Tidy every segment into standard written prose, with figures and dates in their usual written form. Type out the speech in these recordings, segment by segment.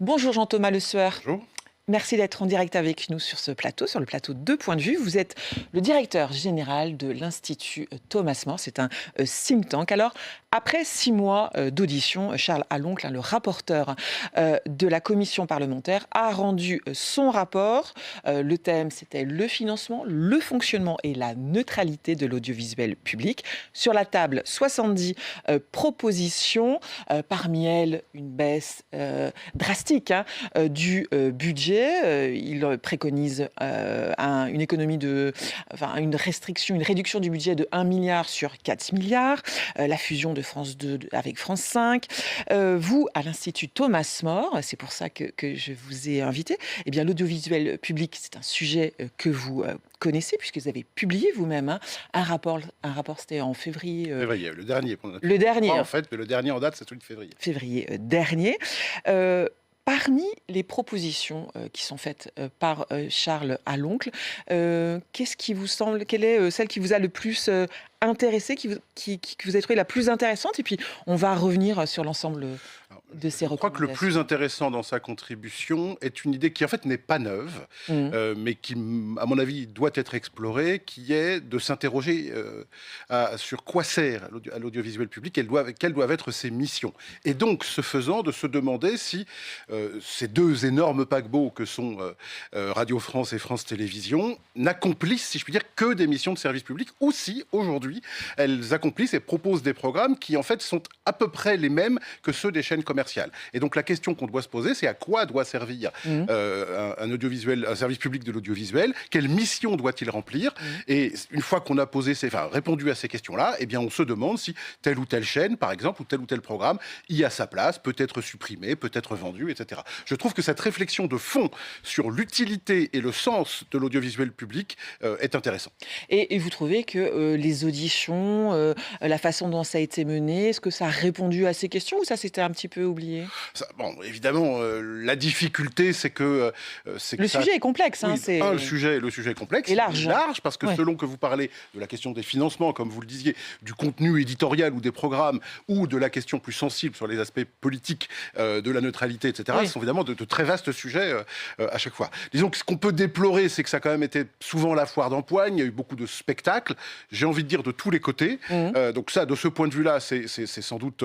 Bonjour Jean-Thomas Le Sueur. Bonjour. Merci d'être en direct avec nous sur ce plateau, sur le plateau Deux Points de Vue. Vous êtes le directeur général de l'Institut Thomas More. C'est un think tank. Alors, après 6 mois d'audition, Charles Haloncle, le rapporteur de la commission parlementaire, a rendu son rapport. Le thème, c'était le financement, le fonctionnement et la neutralité de l'audiovisuel public. Sur la table, 70 propositions. Parmi elles, une baisse drastique du budget. Il préconise une économie une réduction du budget de 1 milliard sur 4 milliards, la fusion de France 2 avec France 5. Vous, à l'Institut Thomas More, c'est pour ça que je vous ai invité, eh bien, l'audiovisuel public, c'est un sujet que vous connaissez, puisque vous avez publié vous-même un rapport, c'était en février. Février, le dernier. Le dernier. En fait, mais le dernier en date, c'est celui de février. Février dernier. Parmi les propositions qui sont faites par Charles Haloncle, qu'est-ce qui vous semble, quelle est celle qui vous a le plus intéressé, que vous avez trouvé la plus intéressante? Et puis, on va revenir sur l'ensemble de ces recommandations. Je crois que le plus intéressant dans sa contribution est une idée qui, en fait, n'est pas neuve, mais qui, à mon avis, doit être explorée, qui est de s'interroger sur quoi sert à l'audiovisuel public, quelles doivent être ses missions. Et donc, ce faisant, de se demander si ces deux énormes paquebots que sont Radio France et France Télévisions n'accomplissent, si je puis dire, que des missions de service public, ou si, aujourd'hui, elles accomplissent et proposent des programmes qui, en fait, sont à peu près les mêmes que ceux des chaînes commerciales. Et donc, la question qu'on doit se poser, c'est à quoi doit servir un audiovisuel, un service public de l'audiovisuel? Quelle mission doit-il remplir? Et une fois qu'on a répondu à ces questions-là, eh bien, on se demande si telle ou telle chaîne, par exemple, ou tel programme y a sa place, peut être supprimé, peut être vendu, etc. Je trouve que cette réflexion de fond sur l'utilité et le sens de l'audiovisuel public est intéressante. Et vous trouvez que les auditions, la façon dont ça a été mené, est-ce que ça a répondu à ces questions ou ça s'était un petit peu oublié? Bon, évidemment, la difficulté, c'est que... le sujet est complexe. Oui, le sujet est complexe. Et large. Parce que selon que vous parlez de la question des financements, comme vous le disiez, du contenu éditorial ou des programmes, ou de la question plus sensible sur les aspects politiques de la neutralité, etc., ce sont évidemment de très vastes sujets à chaque fois. Disons que ce qu'on peut déplorer, c'est que ça a quand même été souvent la foire d'empoigne, il y a eu beaucoup de spectacles, j'ai envie de dire de tous les côtés. Donc ça, de ce point de vue-là, c'est sans doute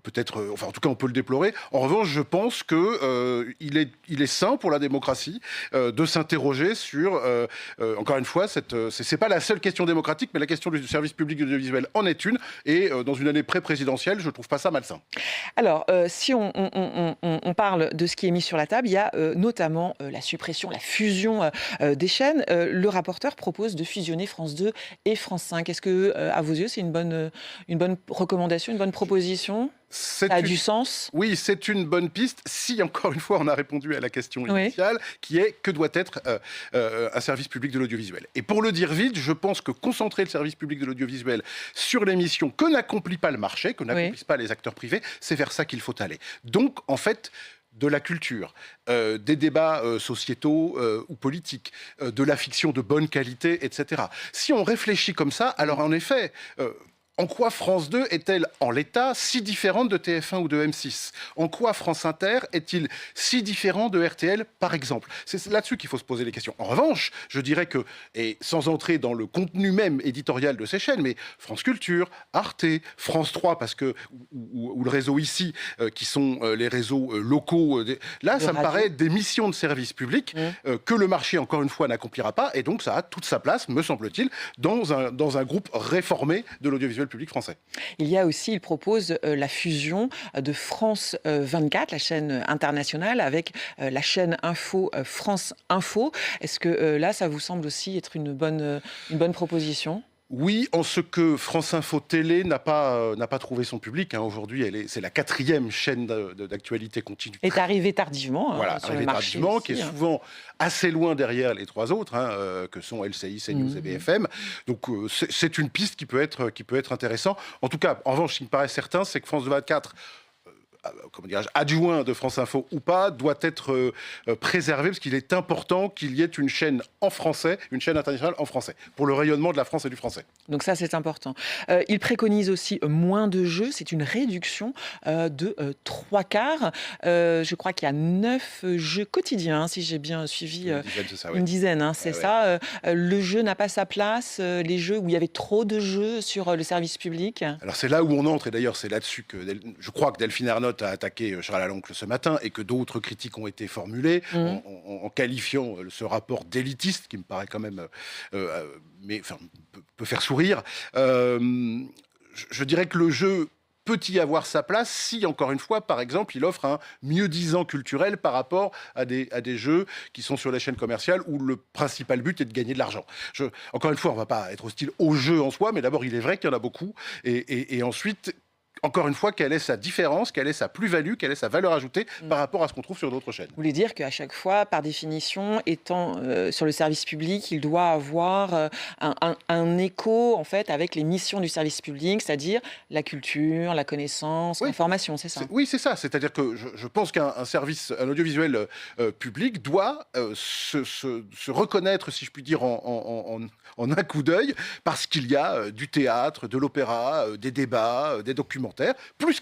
peut-être... enfin, en tout cas, on peut le déplorer. En revanche, je pense qu'il est sain pour la démocratie de s'interroger sur, encore une fois, c'est pas la seule question démocratique, mais la question du service public de l'audiovisuel en est une. Et dans une année pré-présidentielle, je trouve pas ça malsain. Alors, si on parle de ce qui est mis sur la table, il y a notamment la suppression, la fusion des chaînes. Le rapporteur propose de fusionner France 2 et France 5. Est-ce que, à vos yeux, c'est une bonne recommandation, une bonne proposition? Ça a du sens? Oui, c'est une bonne piste. Si, encore une fois, on a répondu à la question initiale, qui est que doit être un service public de l'audiovisuel. Et pour le dire vite, je pense que concentrer le service public de l'audiovisuel sur les missions que n'accomplit pas le marché, que n'accomplissent pas les acteurs privés, c'est vers ça qu'il faut aller. Donc, en fait, de la culture, des débats sociétaux ou politiques, de la fiction de bonne qualité, etc. Si on réfléchit comme ça, alors en effet... en quoi France 2 est-elle, en l'état, si différente de TF1 ou de M6? En quoi France Inter est-il si différent de RTL, par exemple? C'est là-dessus qu'il faut se poser les questions. En revanche, je dirais que, et sans entrer dans le contenu même éditorial de ces chaînes, mais France Culture, Arte, France 3, parce que, ou le réseau ici, qui sont les réseaux locaux, là, ça me paraît des missions de service public que le marché, encore une fois, n'accomplira pas, et donc ça a toute sa place, me semble-t-il, dans un groupe réformé de l'audiovisuel public français. Il y a aussi, il propose la fusion de France 24, la chaîne internationale, avec la chaîne Info, France Info. Est-ce que là, ça vous semble aussi être une bonne proposition? Oui, en ce que France Info Télé n'a pas trouvé son public. Aujourd'hui, c'est la 4e chaîne d'actualité continue. Est arrivée tardivement. Voilà, sur le marché tardivement, aussi, qui est souvent assez loin derrière les 3 autres, que sont LCI, CNews et BFM. Donc c'est une piste qui peut être intéressante. En tout cas, en revanche, ce qui me paraît certain, c'est que France 24 adjoint de France Info ou pas, doit être préservé parce qu'il est important qu'il y ait une chaîne en français, une chaîne internationale en français, pour le rayonnement de la France et du français. Donc ça, c'est important. Il préconise aussi moins de jeux. C'est une réduction de 3/4. Je crois qu'il y a 9 jeux quotidiens, si j'ai bien suivi. Une dizaine, c'est ça, oui. Une dizaine, hein, c'est ça. Le jeu n'a pas sa place. Les jeux où il y avait trop de jeux sur le service public. Alors c'est là où on entre, et d'ailleurs c'est là-dessus que je crois que Delphine Ernotte a attaqué Charles Aloncle ce matin, et que d'autres critiques ont été formulées en qualifiant ce rapport d'élitiste, qui me paraît quand même peut faire sourire. Je dirais que le jeu peut y avoir sa place si, encore une fois, par exemple, il offre un mieux-disant culturel par rapport à des jeux qui sont sur les chaînes commerciales où le principal but est de gagner de l'argent. Encore une fois, on ne va pas être hostile au jeu en soi, mais d'abord, il est vrai qu'il y en a beaucoup. Et ensuite, encore une fois, quelle est sa différence, quelle est sa plus-value, quelle est sa valeur ajoutée par rapport à ce qu'on trouve sur d'autres chaînes. Vous voulez dire qu'à chaque fois, par définition, étant sur le service public, il doit avoir un écho en fait avec les missions du service public, c'est-à-dire la culture, la connaissance, l'information, c'est ça? Oui, c'est ça. C'est-à-dire que je pense qu'un service, un audiovisuel public doit se reconnaître, si je puis dire, en un coup d'œil, parce qu'il y a du théâtre, de l'opéra, des débats, des documentaires.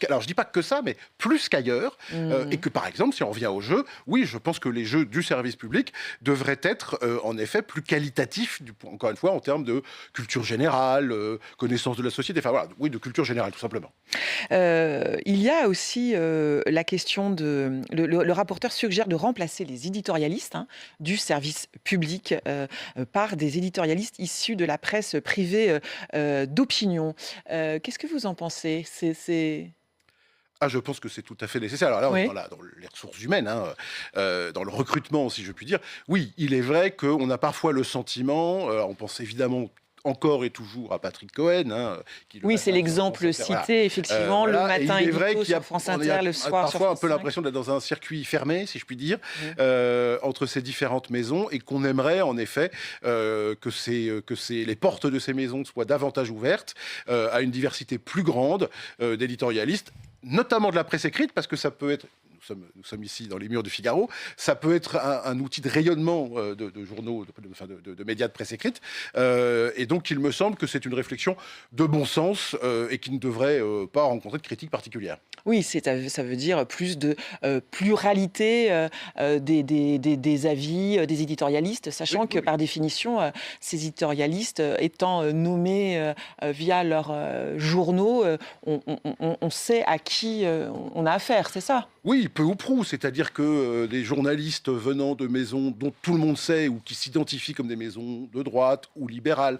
Alors je dis pas que ça, mais plus qu'ailleurs. Et que par exemple, si on revient aux jeux, oui, je pense que les jeux du service public devraient être en effet plus qualitatifs, encore une fois, en termes de culture générale, connaissance de la société, enfin voilà, oui, de culture générale, tout simplement. Il y a aussi la question de... Le rapporteur suggère de remplacer les éditorialistes du service public par des éditorialistes issus de la presse privée d'opinion. Qu'est-ce que vous en pensez? Je pense que c'est tout à fait nécessaire. Alors là, on est dans les ressources humaines, dans le recrutement, si je puis dire. Oui, il est vrai qu'on a parfois le sentiment, on pense évidemment encore et toujours à Patrick Cohen. Oui, c'est l'exemple cité, effectivement, le matin et Edito sur France Inter, le soir sur France 5. Parfois un peu l'impression d'être dans un circuit fermé, si je puis dire, entre ces différentes maisons, et qu'on aimerait en effet que les portes de ces maisons soient davantage ouvertes à une diversité plus grande d'éditorialistes, notamment de la presse écrite, parce que ça peut être... Nous sommes ici dans les murs du Figaro, ça peut être un outil de rayonnement de journaux, de médias de presse écrite. Et donc, il me semble que c'est une réflexion de bon sens et qui ne devrait pas rencontrer de critiques particulières. Oui, ça veut dire plus de pluralité des avis des éditorialistes, sachant que par définition, ces éditorialistes étant nommés via leurs journaux, on sait à qui on a affaire, c'est ça? Oui, peu ou prou, c'est-à-dire que des journalistes venant de maisons dont tout le monde sait ou qui s'identifient comme des maisons de droite ou libérales,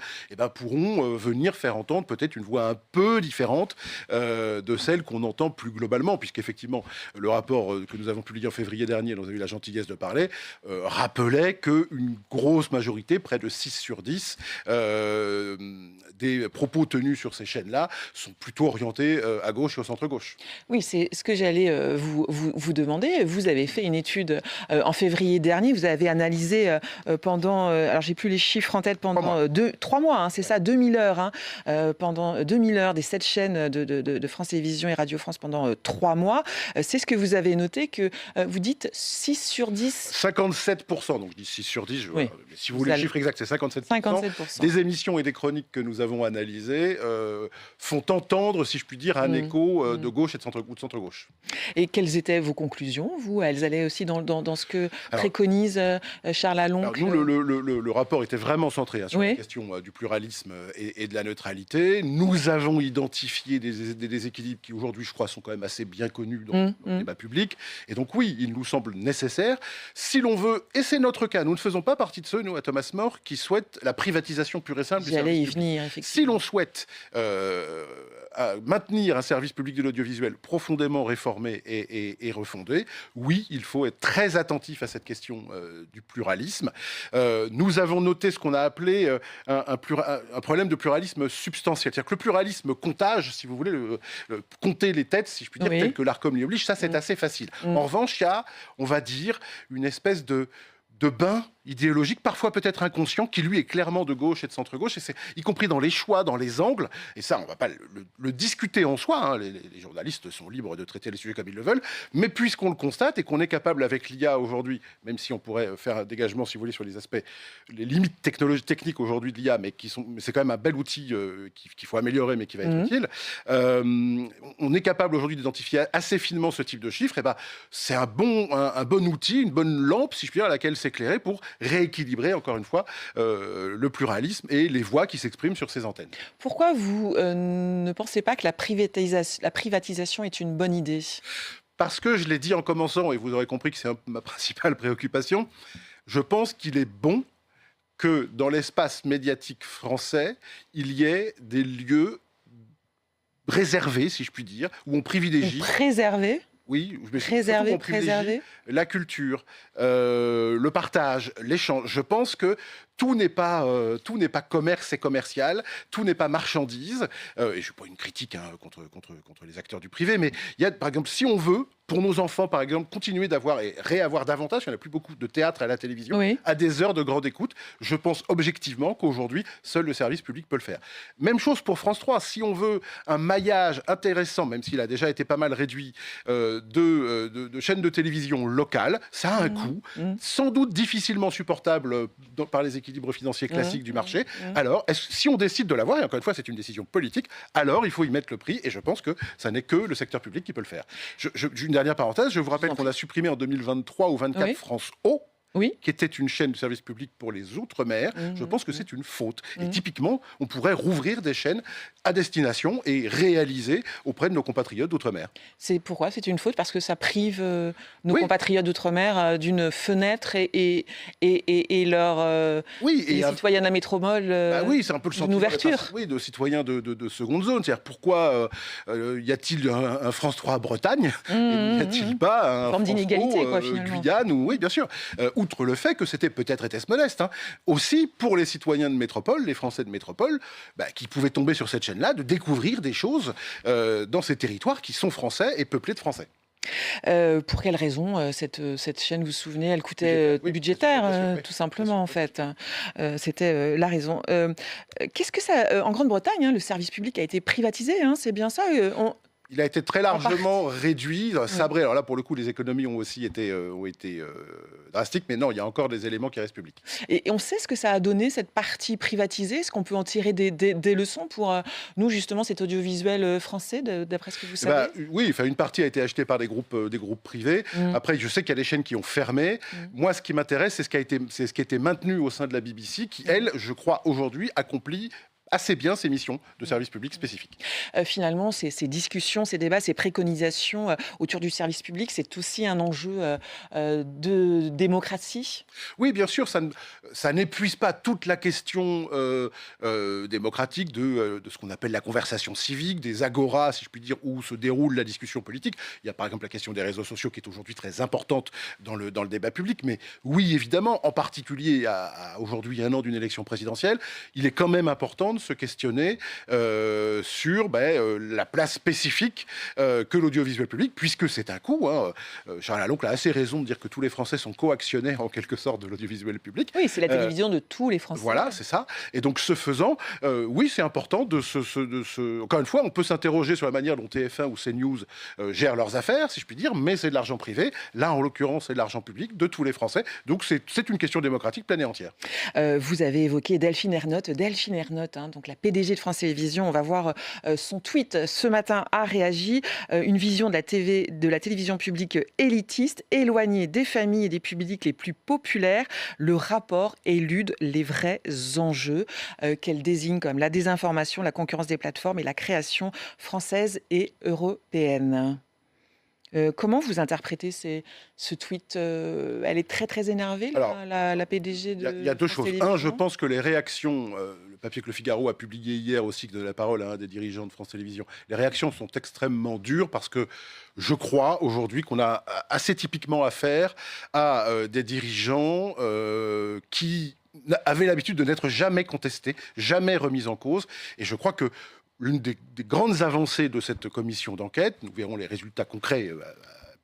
pourront venir faire entendre peut-être une voix un peu différente de celle qu'on entend plus globalement, puisqu'effectivement, le rapport que nous avons publié en février dernier, dont vous avez eu la gentillesse de parler, rappelait qu'une grosse majorité, près de 6 sur 10, des propos tenus sur ces chaînes-là sont plutôt orientés à gauche et au centre-gauche. Oui, c'est ce que j'allais vous demander. Vous avez fait une étude en février dernier. Vous avez analysé pendant, alors j'ai plus les chiffres en tête, pendant 3 mois, c'est ça, 2000 heures. Pendant 2000 heures des 7 chaînes de France Télévisions et Radio France pendant 3 mois. C'est ce que vous avez noté, que vous dites 6 sur 10. 57%, donc je dis 6 sur 10. Si vous voulez le chiffre exact, c'est 57%. Des émissions et des chroniques que nous avons analysées font entendre, si je puis dire, un écho de gauche et de centre-gauche. Et quelles étaient vos conclusions, vous? Elles allaient aussi dans ce que préconise Charles Aloncle? Nous, le rapport était vraiment centré sur la question du pluralisme et de la neutralité. Nous avons identifié des déséquilibres qui, aujourd'hui, je crois, sont quand même assez bien connus dans le débat public. Et donc, oui, il nous semble nécessaire. Si l'on veut, et c'est notre cas, nous ne faisons pas partie de ceux, nous, à Thomas More, qui souhaitent la privatisation pure et simple du service public. Venir, effectivement. Si l'on souhaite maintenir un service public de l'audiovisuel profondément réformé et refondé, oui, il faut être très attentif à cette question du pluralisme. Nous avons noté ce qu'on a appelé un problème de pluralisme substantiel. C'est-à-dire que le pluralisme comptage, si vous voulez, compter les têtes, si je puis dire, tel que l'Arcom l'y oblige, ça c'est assez facile. En revanche, il y a, on va dire, une espèce de bain idéologique, parfois peut-être inconscient, qui lui est clairement de gauche et de centre-gauche, et c'est y compris dans les choix, dans les angles, et ça on ne va pas le discuter en soi, hein. Les journalistes sont libres de traiter les sujets comme ils le veulent, mais puisqu'on le constate et qu'on est capable avec l'IA aujourd'hui, même si on pourrait faire un dégagement si vous voulez sur les aspects, les limites techniques aujourd'hui de l'IA, mais c'est quand même un bel outil qu'il faut améliorer mais qui va être utile, on est capable aujourd'hui d'identifier assez finement ce type de chiffres, et ben, c'est un bon outil, une bonne lampe si je puis dire à laquelle s'éclairer pour rééquilibrer, encore une fois, le pluralisme et les voix qui s'expriment sur ces antennes. Pourquoi vous ne pensez pas que la privatisation est une bonne idée ? Parce que, je l'ai dit en commençant, et vous aurez compris que c'est ma principale préoccupation, je pense qu'il est bon que dans l'espace médiatique français, il y ait des lieux réservés, si je puis dire, où on privilégie... Préserver ? Oui, préserver la culture, le partage, l'échange. Je pense que tout n'est pas commerce et commercial, tout n'est pas marchandise. Et je ne suis pas une critique contre les acteurs du privé, mais il y a, par exemple, si on veut, pour nos enfants, par exemple, continuer d'avoir et réavoir davantage, il n'y en a plus beaucoup de théâtre à la télévision, oui, à des heures de grande écoute, je pense objectivement qu'aujourd'hui, seul le service public peut le faire. Même chose pour France 3. Si on veut un maillage intéressant, même s'il a déjà été pas mal réduit, de chaînes de télévision locales, ça a un coût, sans doute difficilement supportable par les équilibres financiers classiques du marché. Alors, si on décide de l'avoir, et encore une fois, c'est une décision politique, alors il faut y mettre le prix, et je pense que ça n'est que le secteur public qui peut le faire. Une dernière parenthèse, je vous rappelle qu'on a supprimé en 2023 ou 2024 France O, qui était une chaîne de service public pour les Outre-mer. Je pense que c'est une faute. Et typiquement, on pourrait rouvrir des chaînes à destination et réaliser auprès de nos compatriotes d'Outre-mer. C'est pourquoi c'est une faute? Parce que ça prive nos compatriotes d'Outre-mer d'une fenêtre et leur les citoyens de la métropole c'est un peu le sentiment ouverture. De citoyens de seconde zone. C'est-à-dire, pourquoi y a-t-il un France 3 à Bretagne et n'y a-t-il pas un forme France d'inégalité, 3 Guyane Oui, bien sûr. Outre le fait que c'était peut-être, était-ce modeste, aussi pour les citoyens de métropole, les Français de métropole, qui pouvaient tomber sur cette chaîne-là, de découvrir des choses dans ces territoires qui sont français et peuplés de Français. Pour quelle raison cette chaîne, vous vous souvenez, elle coûtait budgétaire, tout simplement, en fait. C'était la raison. Qu'est-ce que ça... en Grande-Bretagne, le service public a été privatisé, c'est bien ça Il a été très largement réduit, sabré. Alors là, pour le coup, les économies ont aussi été drastiques, mais non, il y a encore des éléments qui restent publics. Et on sait ce que ça a donné, cette partie privatisée? Est-ce qu'on peut en tirer des leçons pour nous, justement, cet audiovisuel français, d'après ce que vous savez? Oui, une partie a été achetée par des groupes privés. Après, je sais qu'il y a des chaînes qui ont fermé. Moi, ce qui m'intéresse, c'est ce qui a été maintenu au sein de la BBC, qui, elle, je crois, aujourd'hui, accomplit assez bien ces missions de service public spécifiques. Finalement, ces discussions, ces débats, ces préconisations autour du service public, c'est aussi un enjeu de démocratie? Oui, bien sûr, ça n'épuise pas toute la question démocratique de ce qu'on appelle la conversation civique, des agoras, si je puis dire, où se déroule la discussion politique. Il y a par exemple la question des réseaux sociaux qui est aujourd'hui très importante dans le débat public, mais oui, évidemment, en particulier à aujourd'hui 1 an d'une élection présidentielle, il est quand même important de se questionner sur la place spécifique que l'audiovisuel public, puisque c'est un coût. Charles Aloncle a assez raison de dire que tous les Français sont co-actionnaires en quelque sorte de l'audiovisuel public. Oui, c'est la télévision de tous les Français. Voilà, c'est ça. Et donc, ce faisant, oui, c'est important Encore une fois, on peut s'interroger sur la manière dont TF1 ou CNews gèrent leurs affaires, si je puis dire, mais c'est de l'argent privé. Là, en l'occurrence, c'est de l'argent public de tous les Français. Donc, c'est une question démocratique pleine et entière. Vous avez évoqué Delphine Ernotte. Delphine Ernotte, donc la PDG de France Télévisions, on va voir son tweet ce matin, a réagi. Une vision de la télévision publique élitiste, éloignée des familles et des publics les plus populaires. Le rapport élude les vrais enjeux qu'elle désigne comme la désinformation, la concurrence des plateformes et la création française et européenne. Comment vous interprétez ce tweet? Elle est très très énervée, la PDG de Il y a deux choses. Télévisions. Je pense que les réactions, le papier que Le Figaro a publié hier aussi, que donne la parole à un des dirigeants de France Télévisions, les réactions sont extrêmement dures parce que je crois aujourd'hui qu'on a assez typiquement affaire à des dirigeants qui avaient l'habitude de n'être jamais contestés, jamais remis en cause. Et je crois que l'une des grandes avancées de cette commission d'enquête, nous verrons les résultats concrets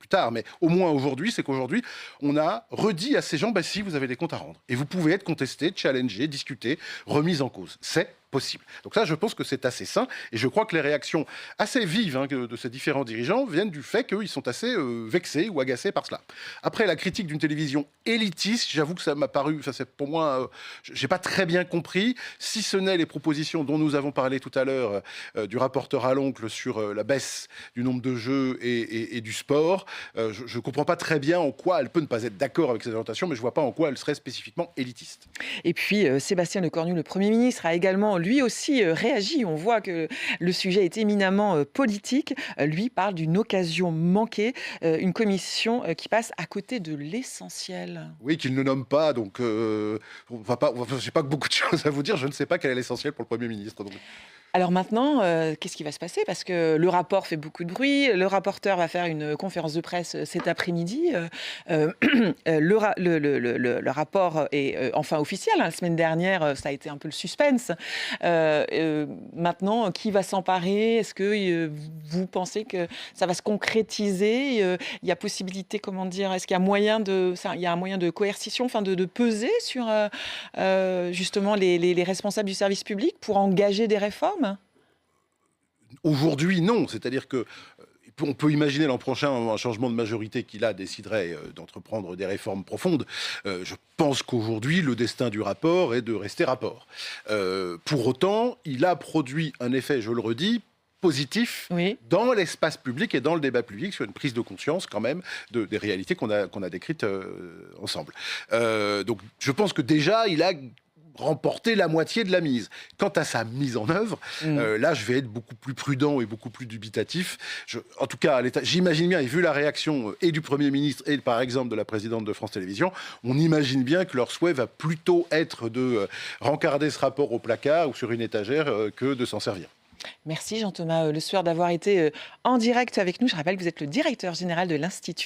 plus tard, mais au moins aujourd'hui, c'est qu'aujourd'hui, on a redit à ces gens, si vous avez des comptes à rendre, et vous pouvez être contesté, challengé, discuté, remis en cause. C'est possible. Donc ça, je pense que c'est assez sain, et je crois que les réactions assez vives de ces différents dirigeants viennent du fait qu'ils sont assez vexés ou agacés par cela. Après, la critique d'une télévision élitiste, j'avoue que ça m'a paru, c'est pour moi, j'ai pas très bien compris, si ce n'est les propositions dont nous avons parlé tout à l'heure du rapporteur à l'oncle sur la baisse du nombre de jeux et du sport. Je ne comprends pas très bien en quoi elle peut ne pas être d'accord avec ces orientations, mais je ne vois pas en quoi elle serait spécifiquement élitiste. Et puis, Sébastien Lecornu, le Premier ministre, a également, lui aussi, réagi. On voit que le sujet est éminemment politique. Lui parle d'une occasion manquée, une commission qui passe à côté de l'essentiel. Oui, qu'il ne nomme pas, donc je n'ai pas beaucoup de choses à vous dire. Je ne sais pas quel est l'essentiel pour le Premier ministre. Donc. Alors maintenant, qu'est-ce qui va se passer? Parce que le rapport fait beaucoup de bruit. Le rapporteur va faire une conférence de presse cet après-midi. Le rapport est enfin officiel. La semaine dernière, ça a été un peu le suspense. Maintenant, qui va s'emparer? Est-ce que vous pensez que ça va se concrétiser? Il y a possibilité, comment dire, est-ce qu'il y a moyen il y a un moyen de coercition, enfin de peser sur justement les responsables du service public pour engager des réformes? Aujourd'hui, non. C'est-à-dire que on peut imaginer l'an prochain un changement de majorité qui, là, déciderait d'entreprendre des réformes profondes. Je pense qu'aujourd'hui, le destin du rapport est de rester rapport. Pour autant, il a produit un effet, je le redis, positif dans l'espace public et dans le débat public sur une prise de conscience quand même des réalités qu'on a décrites ensemble. Donc je pense que déjà, il a remporter la moitié de la mise. Quant à sa mise en œuvre, là, je vais être beaucoup plus prudent et beaucoup plus dubitatif. En tout cas, j'imagine bien, et vu la réaction et du Premier ministre et par exemple de la présidente de France Télévisions, on imagine bien que leur souhait va plutôt être de rencarder ce rapport au placard ou sur une étagère que de s'en servir. Merci Jean-Thomas Le Sueur d'avoir été en direct avec nous. Je rappelle que vous êtes le directeur général de l'Institut